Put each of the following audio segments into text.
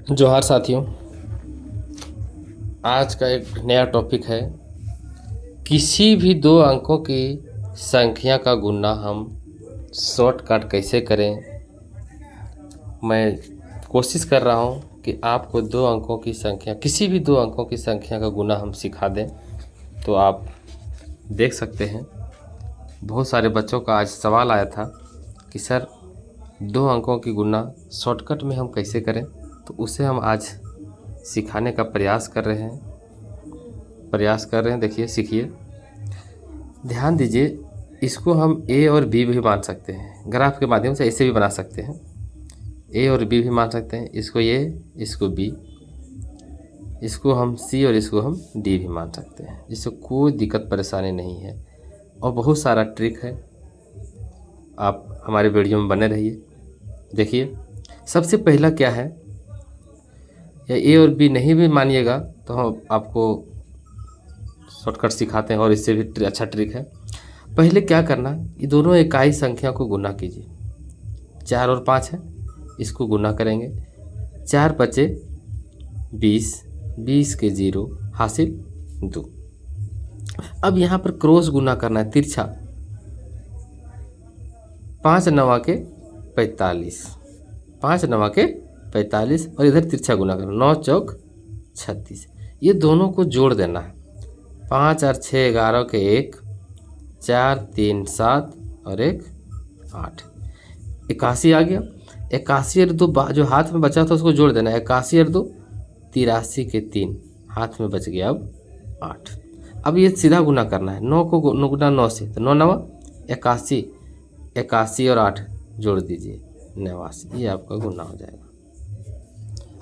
जोहार साथियों। आज का एक नया टॉपिक है, किसी भी दो अंकों की संख्या का गुना हम शॉर्टकट कैसे करें। मैं कोशिश कर रहा हूं कि आपको दो अंकों की संख्या, किसी भी दो अंकों की संख्या का गुना हम सिखा दें। तो आप देख सकते हैं, बहुत सारे बच्चों का आज सवाल आया था कि सर दो अंकों की गुना शॉर्टकट में हम कैसे करें। तो उसे हम आज सिखाने का प्रयास कर रहे हैं। देखिए, सीखिए, ध्यान दीजिए। इसको हम ए और बी भी मान सकते हैं, ग्राफ के माध्यम से ऐसे भी बना सकते हैं। ए और बी भी मान सकते हैं, इसको ए, इसको बी, इसको हम सी और इसको हम डी भी मान सकते हैं। इससे कोई दिक्कत परेशानी नहीं है और बहुत सारा ट्रिक है। आप हमारे वीडियो में बने रहिए। देखिए, सबसे पहला क्या है, या ए और बी नहीं भी मानिएगा तो हम आपको शॉर्टकट सिखाते हैं और इससे भी अच्छा ट्रिक है। पहले क्या करना, ये दोनों इकाई संख्या को गुना कीजिए। 4 और 5 है, इसको गुना करेंगे। 4 बचे 20, 20 के 0 हासिल 2। अब यहाँ पर क्रॉस गुना करना है, तिरछा। 5 9 के 45, 5 9 के 45 और इधर तिरछा गुना करना, 9 चौक 36। ये दोनों को जोड़ देना है। 5 और 6 11 के 1, 4 3 7 और 1 8, 81 आ गया। 81 और 2 जो हाथ में बचा था उसको जोड़ देना है। 81 और 2 83 के 3 हाथ में बच गया, अब 8। अब ये सीधा गुना करना है, 9 को गुना 9 से, तो 9 9 81, 81 और 8 जोड़ दीजिए 89। ये आपका गुना हो जाएगा।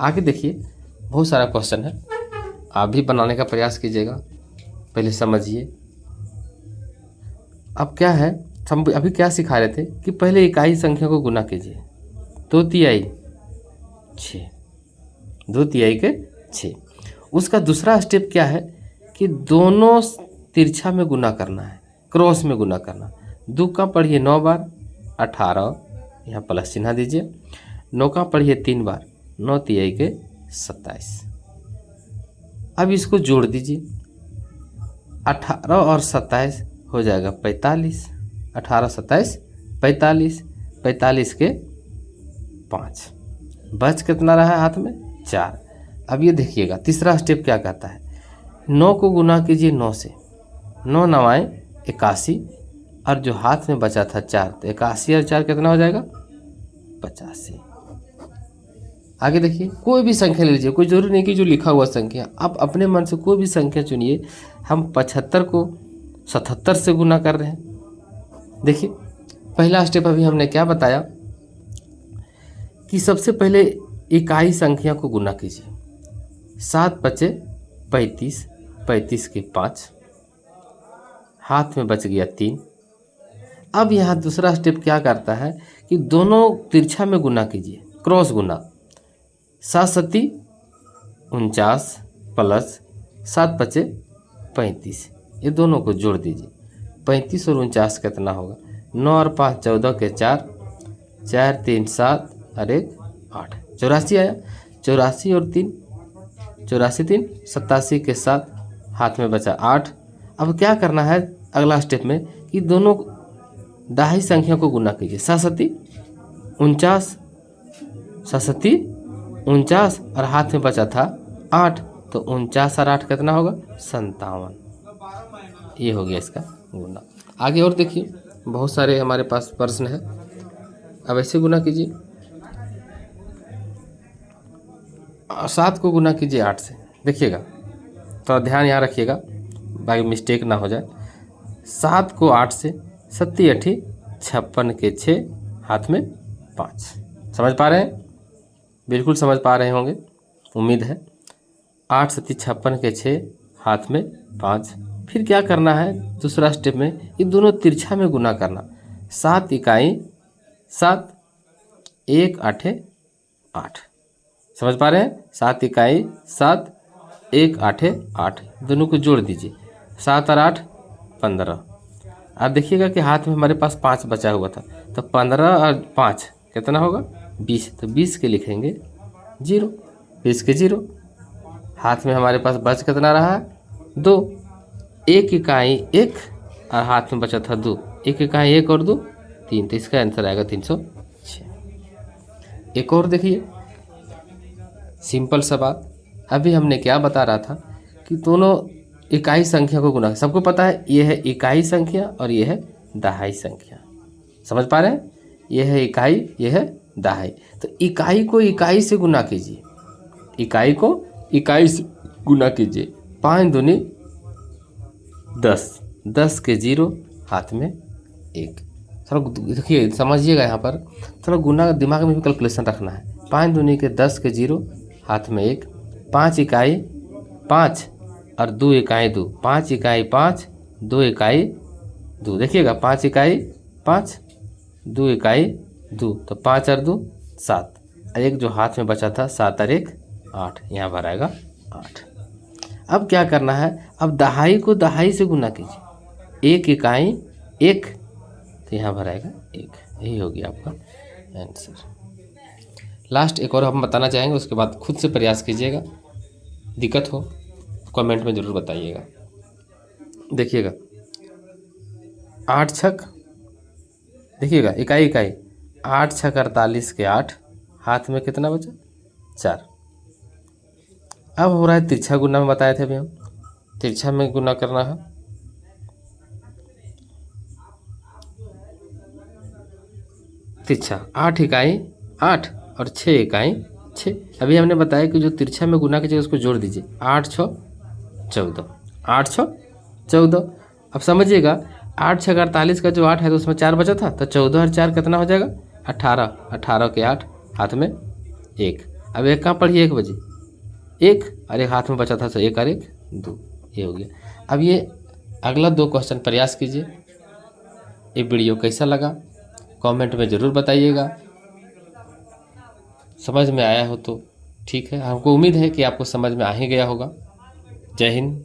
आगे देखिए, बहुत सारा क्वेश्चन है, आप भी बनाने का प्रयास कीजिएगा। पहले समझिए। अब क्या है, हम अभी क्या सिखा रहे थे कि पहले इकाई संख्या को गुना कीजिए। 2 तिहाई 6, 2 तिहाई के 6। उसका दूसरा स्टेप क्या है कि दोनों तिरछा में गुना करना है, क्रॉस में गुना करना। 2 का पढ़िए 9 बार 18, यहाँ प्लस चिन्ह दीजिए। 9 का पढ़िए 3 बार, 9 तिहाई के 27। अब इसको जोड़ दीजिए, 18 और 27 हो जाएगा 45। 18 27 45, 45 के 5, बच कितना रहा है हाथ में, 4। अब ये देखिएगा, तीसरा स्टेप क्या कहता है, 9 को गुना कीजिए 9 से, 9 9 81 और जो हाथ में बचा था 4, तो 81 और 4 कितना हो जाएगा, 85। आगे देखिए, कोई भी संख्या ले लीजिए, कोई जरूरी नहीं कि जो लिखा हुआ संख्या, आप अपने मन से कोई भी संख्या चुनिए। हम 75 को 77 से गुना कर रहे हैं। देखिए, पहला स्टेप अभी हमने क्या बताया कि सबसे पहले इकाई संख्या को गुना कीजिए। 7 बचे 35, 35 के 5 हाथ में बच गया 3। अब यहाँ दूसरा स्टेप क्या करता है कि दोनों तिरछा में गुना कीजिए, क्रॉस गुना। 7 7 49 प्लस 7 बचे 35, ये दोनों को जोड़ दीजिए। 35 और 49 कितना होगा, 9 और 5 14 के 4, 4 3 7 और 1 8, 84 आया। 84 और 3, 84 3 87 के 7 हाथ में बचा 8। अब क्या करना है अगला स्टेप में कि दोनों दाहिनी संख्या को गुना कीजिए। 7 7 49, 7 7 49 और हाथ में बचा था 8, तो 49 और 8 कितना होगा, 57। ये हो गया इसका गुना। आगे और देखिए, बहुत सारे हमारे पास प्रश्न है। अब ऐसे गुना कीजिए, 7 को गुना कीजिए 8 से। देखिएगा, थोड़ा ध्यान यहाँ रखिएगा, बाकी मिस्टेक ना हो जाए। 7 को 8 से, 7 8 56 के 6 हाथ में 5। समझ पा रहे हैं, बिल्कुल समझ पा रहे होंगे, उम्मीद है। 8 7 56 के 6 हाथ में 5। फिर क्या करना है दूसरा स्टेप में, ये दोनों तिरछा में गुना करना। 7 इकाई 7, 1 8 8। समझ पा रहे हैं, 7 इकाई 7, 1 8 8, दोनों को जोड़ दीजिए। 7 और 8 15। अब देखिएगा कि हाथ में हमारे पास 5 बचा हुआ था, तो 15 और 5 कितना होगा, 20। तो 20 के लिखेंगे 0। 20 के 0, हाथ में हमारे पास बच कितना रहा 2, 1 इकाई 1 और हाथ में बचा था 2, 1 इकाई 1 और 2 3, तो इसका आंसर आएगा 306। एक और देखिए सिंपल सा बात, अभी हमने क्या बता रहा था कि दोनों इकाई संख्या को गुना, सबको पता है ये है इकाई संख्या और ये है दहाई संख्या, समझ पा रहे हैं, ये है इकाई ये है दहाई। तो इकाई को इकाई से गुना कीजिए, इकाई को इकाई से गुना कीजिए, 5 दूनी 10, 10 के 0 हाथ में 1। थोड़ा देखिए समझिएगा, यहाँ पर थोड़ा गुना दिमाग में भी कैलकुलेशन रखना है। 5 दूनी के 10 के 0 हाथ में 1, 5 इकाई 5 और 2 इकाई 2, 5 इकाई 5 2 इकाई 2, देखिएगा 5 इकाई 5 2 इकाई 2, तो 5 और 2 7, और एक जो हाथ में बचा था 7 और 1 8, यहाँ भराएगा 8। अब क्या करना है, अब दहाई को दहाई से गुना कीजिए, 1 इकाई 1, तो यहाँ भराएगा 1, यही होगी आपका आंसर। लास्ट एक और हम बताना चाहेंगे, उसके बाद खुद से प्रयास कीजिएगा, दिक्कत हो कमेंट में ज़रूर बताइएगा। देखिएगा 8 छक, देखिएगा इकाई इकाई 8 छक 48 के 8, हाथ में कितना बचा 4। अब हो रहा है तिरछा गुना में बताए थे अभी हम, तिरछा में गुना करना है। तिरछा 8 इकाई 8 और 6 इकाई 6, अभी हमने बताया कि जो तिरछा में गुना कीजिए उसको जोड़ दीजिए, 8 6 14, 8 6 14। अब समझिएगा 8 छक 48 का जो 8 है तो उसमें 4 बचा था, तो 14 और 4 कितना हो जाएगा 18, 18 के 8 हाथ में 1। अब एक कहाँ पढ़िए 1 बजे 1 और एक हाथ में बचा था, तो 1 और 1 2, ये हो गया। अब ये अगला 2 क्वेश्चन प्रयास कीजिए। ये वीडियो कैसा लगा कमेंट में ज़रूर बताइएगा, समझ में आया हो तो ठीक है, हमको उम्मीद है कि आपको समझ में आ ही गया होगा। जय हिंद।